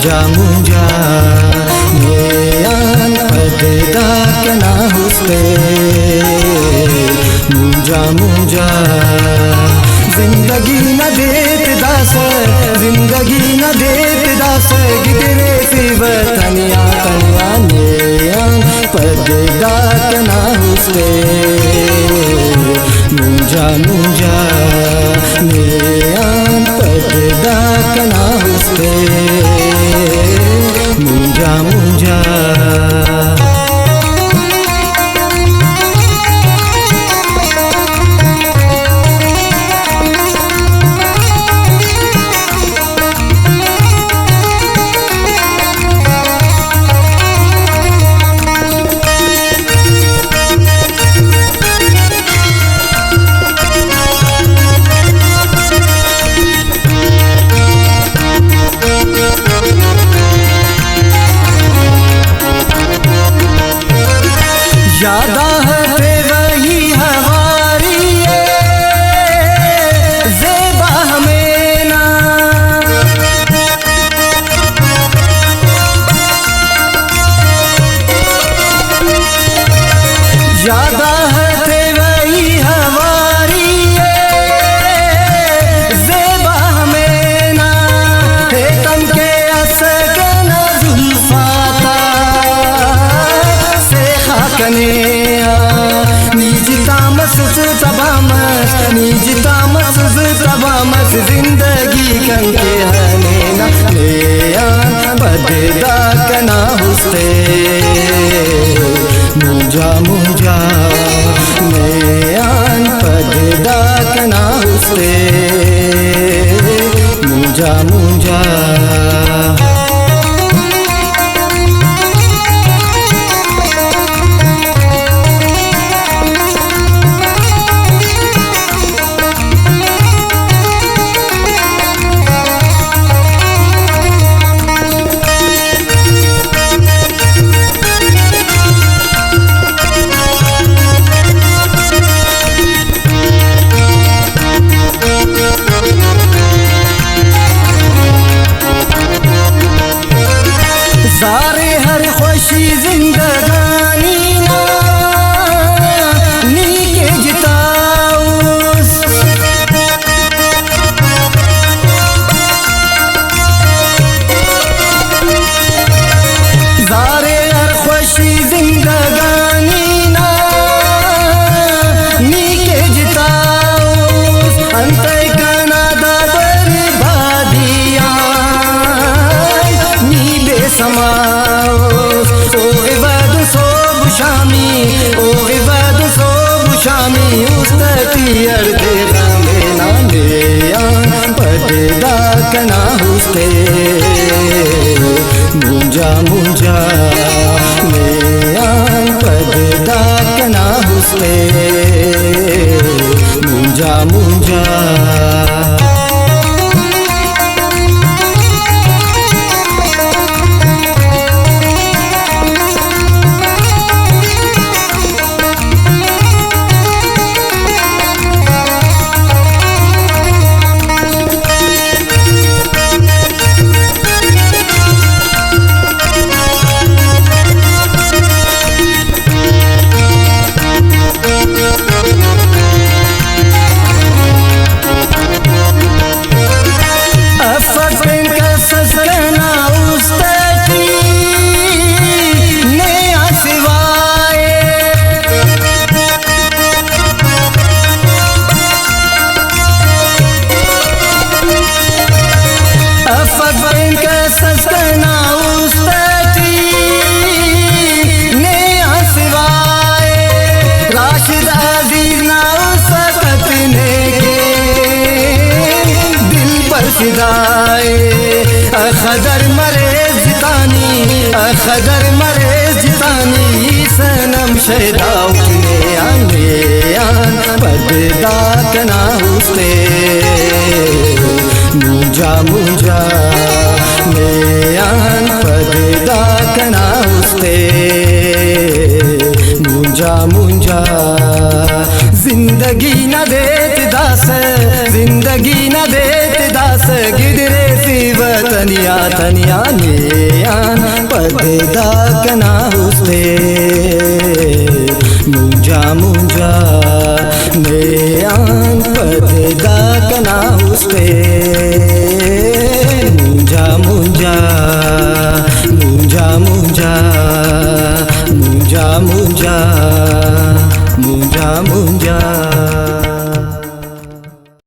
मुंजा मुंजा मेयान पददा कना हुस्ते मुंजा मुंजा जिंदगी न देत दास जिंदगी न देत दास गिदरे फिर तनिया तनिया मेयान पददा कना हुस्ते मुंजा मुंजा मेयान पददा कना हुस्ते मुंजा मुंजा यादा है वही हमारी ज़ेबा हमें ना यादा है वही हमारी ज़ेबा हमें ना है तम के असकना जुल्फाता से खाकने जिंदगी कंके हने ना मेयान पददा कना हुस्ते मुंजा मुंजा मेयान पददा कना हुस्ते मुंजा मुंजा सारे हर खुशी जिंदगानी ना नीके जिताऊस सारे हर खुशी जिंदगानी ना नीके जिताऊस अंत कना दाबर बादिया समाओ ओ इबाद सोब शामी उस्ततियर दे रामे ना मेयान पददा कना हुस्ते मुंजा मुंजा मेयान पददा कना हुस्ते मुंजा मुंजा अखदर मरे जितानी सनम शहदाओ किने आन पददा कना हुस्ते मुंजा मुंजा मेयान पददा कना हुस्ते मुंजा मुंजा जिंदगी जिंदगी न देत दास, जिंदगी न देत दास, गिदरे शिव तनिया तनिया नेयान पददा कना हुस्ते मुंजा मुंजा नेयान पददा कना हुस्ते मुंजा मुंजा मुंजा मुंजा मुंजा मुंजा मुंजा मुंजा